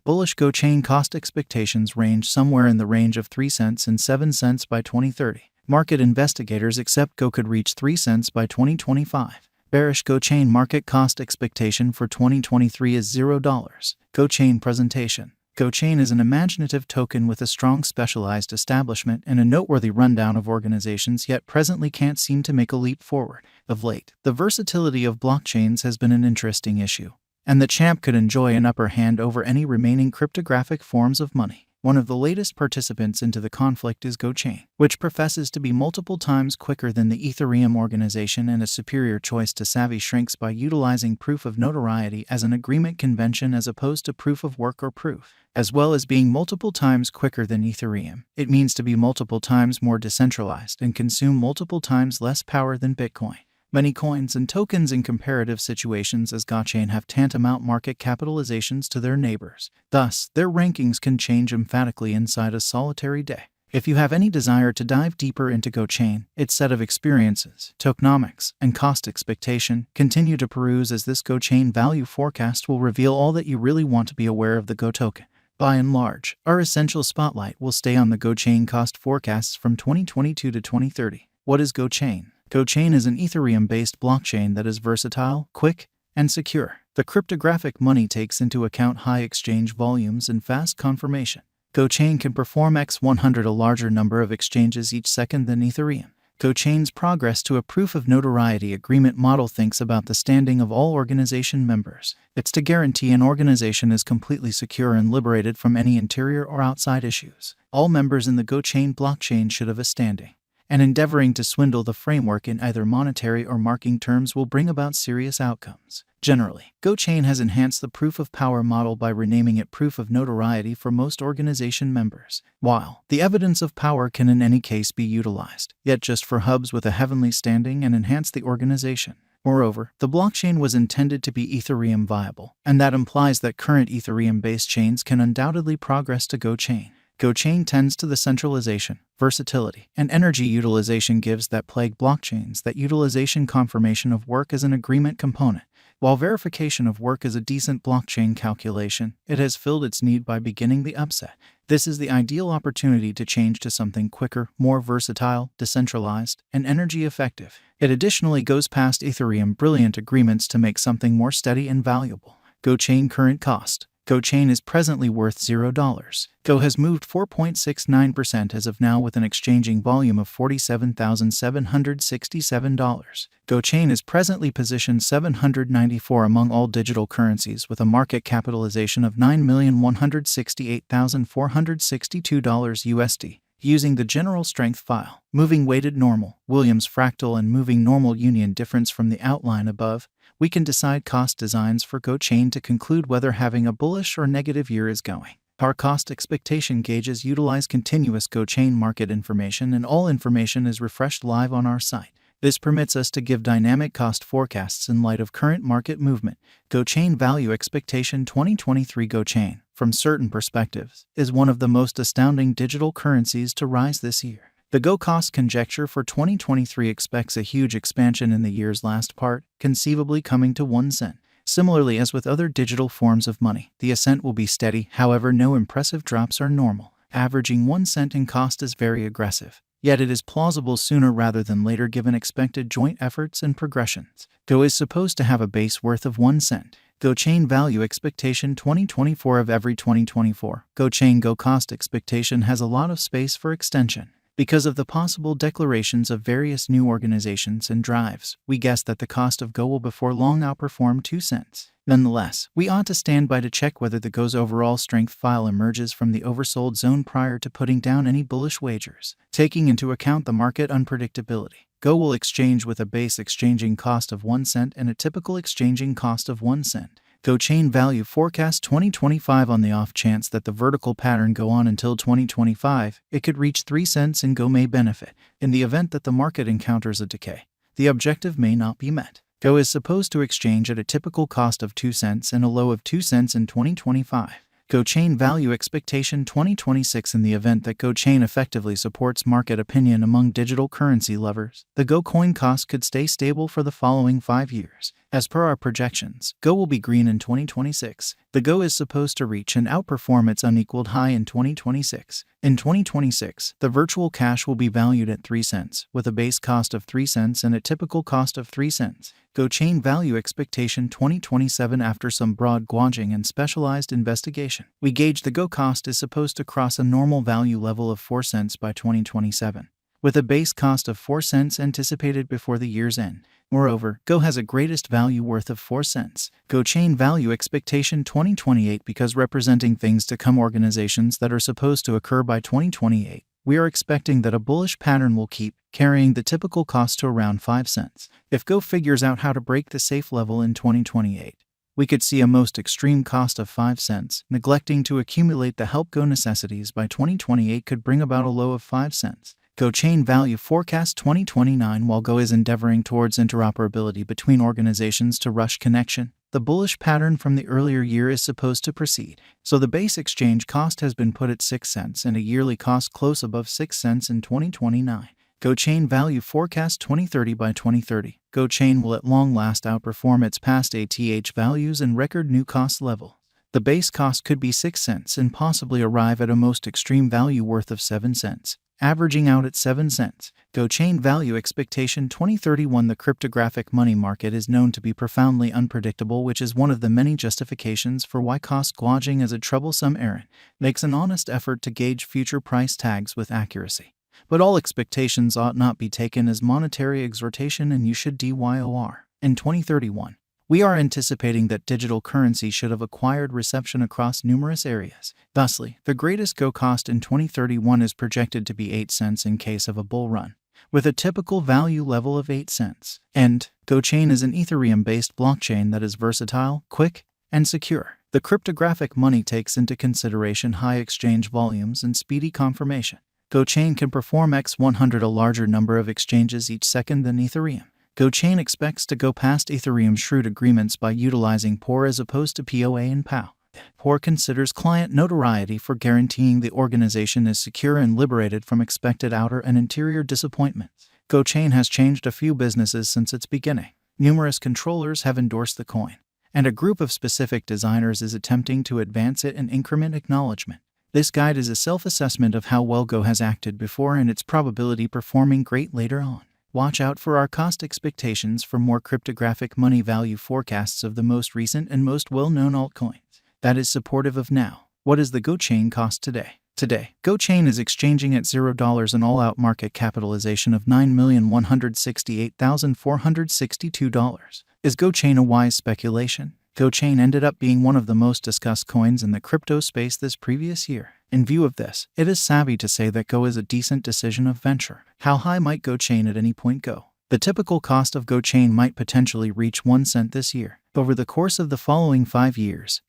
Bullish Gochain cost expectations range somewhere in the range of 3 cents and 7 cents by 2030. Market investigators accept Go could reach 3 cents by 2025. Bearish Gochain market cost expectation for 2023 is $0. Gochain presentation. Gochain is an imaginative token with a strong specialized establishment and a noteworthy rundown of organizations, yet presently can't seem to make a leap forward. Of late, the versatility of blockchains has been an interesting issue, and the champ could enjoy an upper hand over any remaining cryptographic forms of money. One of the latest participants into the conflict is Gochain, which professes to be multiple times quicker than the Ethereum organization and a superior choice to savvy shrinks by utilizing proof of notoriety as an agreement convention as opposed to proof of work or proof. As well as being multiple times quicker than Ethereum, it means to be multiple times more decentralized and consume multiple times less power than Bitcoin. Many coins and tokens in comparative situations as Gochain have tantamount market capitalizations to their neighbors. Thus, their rankings can change emphatically inside a solitary day. If you have any desire to dive deeper into Gochain, its set of experiences, tokenomics, and cost expectation, continue to peruse as this Gochain value forecast will reveal all that you really want to be aware of the Go token. By and large, our essential spotlight will stay on the Gochain cost forecasts from 2022 to 2030. What is Gochain? Gochain is an Ethereum-based blockchain that is versatile, quick, and secure. The cryptographic money takes into account high exchange volumes and fast confirmation. Gochain can perform x100 a larger number of exchanges each second than Ethereum. Gochain's progress to a proof of notoriety agreement model thinks about the standing of all organization members. It's to guarantee an organization is completely secure and liberated from any interior or outside issues. All members in the Gochain blockchain should have a standing, and endeavoring to swindle the framework in either monetary or marking terms will bring about serious outcomes. Generally, Gochain has enhanced the proof of power model by renaming it proof of notoriety for most organization members. While the evidence of power can in any case be utilized, yet just for hubs with a heavenly standing and enhance the organization. Moreover, the blockchain was intended to be Ethereum viable, and that implies that current Ethereum-based chains can undoubtedly progress to Gochain. Gochain tends to the centralization, versatility, and energy utilization gives that plague blockchains that utilization confirmation of work as an agreement component. While verification of work is a decent blockchain calculation, it has filled its need by beginning the upset. This is the ideal opportunity to change to something quicker, more versatile, decentralized, and energy effective. It additionally goes past Ethereum brilliant agreements to make something more steady and valuable. Gochain current cost. Gochain is presently worth $0. Go has moved 4.69% as of now with an exchanging volume of $47,767. Gochain is presently positioned 794 among all digital currencies with a market capitalization of $9,168,462 USD. Using the general strength file, moving weighted normal, Williams fractal and moving normal union difference from the outline above, we can decide cost designs for Gochain to conclude whether having a bullish or negative year is going. Our cost expectation gauges utilize continuous Gochain market information, and all information is refreshed live on our site. This permits us to give dynamic cost forecasts in light of current market movement. Gochain value expectation 2023 Gochain, from certain perspectives, is one of the most astounding digital currencies to rise this year. The Go cost conjecture for 2023 expects a huge expansion in the year's last part, conceivably coming to 1 cent. Similarly as with other digital forms of money, the ascent will be steady, however no impressive drops are normal. Averaging 1 cent in cost is very aggressive, yet it is plausible sooner rather than later given expected joint efforts and progressions. Go is supposed to have a base worth of 1 cent. Gochain value expectation 2024 of every 2024. Gochain Go cost expectation has a lot of space for extension. Because of the possible declarations of various new organizations and drives, we guess that the cost of Go will before long outperform 2 cents. Nonetheless, we ought to stand by to check whether the Go's overall strength file emerges from the oversold zone prior to putting down any bullish wagers. Taking into account the market unpredictability, Go will exchange with a base exchanging cost of 1 cent and a typical exchanging cost of 1 cent. Gochain value forecast 2025 on the off chance that the vertical pattern go on until 2025, it could reach 3 cents and Go may benefit. In the event that the market encounters a decay, the objective may not be met. Go is supposed to exchange at a typical cost of 2 cents and a low of 2 cents in 2025. Gochain value expectation 2026 in the event that Gochain effectively supports market opinion among digital currency lovers, the Go coin cost could stay stable for the following 5 years. As per our projections, Go will be green in 2026. The Go is supposed to reach and outperform its unequaled high in 2026. In 2026, the virtual cash will be valued at 3 cents, with a base cost of 3 cents and a typical cost of 3 cents. Gochain Value Expectation 2027. After some broad gauging and specialized investigation, we gauge the Go cost is supposed to cross a normal value level of 4 cents by 2027, with a base cost of 4 cents anticipated before the year's end. Moreover, Go has a greatest value worth of 4 cents. Gochain Value Expectation 2028. Because representing things to come, organizations that are supposed to occur by 2028, we are expecting that a bullish pattern will keep carrying the typical cost to around 5 cents. If Go figures out how to break the safe level in 2028, we could see a most extreme cost of 5 cents. Neglecting to accumulate the help Go necessities by 2028 could bring about a low of 5 cents. Gochain Value Forecast 2029. While Go is endeavoring towards interoperability between organizations to rush connection, the bullish pattern from the earlier year is supposed to proceed. So the base exchange cost has been put at 6 cents and a yearly cost close above 6 cents in 2029. Gochain Value Forecast 2030. By 2030, Gochain will at long last outperform its past ATH values and record new cost level. The base cost could be 6 cents and possibly arrive at a most extreme value worth of 7 cents. Averaging out at 7 cents. Gochain Value Expectation 2031. The cryptographic money market is known to be profoundly unpredictable, which is one of the many justifications for why cost gauging is a troublesome errand. Makes an honest effort to gauge future price tags with accuracy. But all expectations ought not be taken as monetary exhortation, and you should DYOR. In 2031, we are anticipating that digital currency should have acquired reception across numerous areas. Thusly, the greatest Go cost in 2031 is projected to be 8 cents in case of a bull run, with a typical value level of 8 cents. And Gochain is an Ethereum-based blockchain that is versatile, quick, and secure. The cryptographic money takes into consideration high exchange volumes and speedy confirmation. Gochain can perform x100, a larger number of exchanges each second than Ethereum. Gochain expects to go past Ethereum's shrewd agreements by utilizing POR as opposed to POA and POW. POR considers client notoriety for guaranteeing the organization is secure and liberated from expected outer and interior disappointments. Gochain has changed a few businesses since its beginning. Numerous controllers have endorsed the coin, and a group of specific designers is attempting to advance it and increment acknowledgement. This guide is a self-assessment of how well Go has acted before and its probability performing great later on. Watch out for our cost expectations for more cryptographic money value forecasts of the most recent and most well-known altcoins. That is supportive of now. What is the Gochain cost today? Today, Gochain is exchanging at $0, an all-out market capitalization of $9,168,462. Is Gochain a wise speculation? Gochain ended up being one of the most discussed coins in the crypto space this previous year. In view of this, it is savvy to say that Go is a decent decision of venture. How high might Gochain at any point go? The typical cost of Gochain might potentially reach 1 cent this year. Over the course of the following 5 years,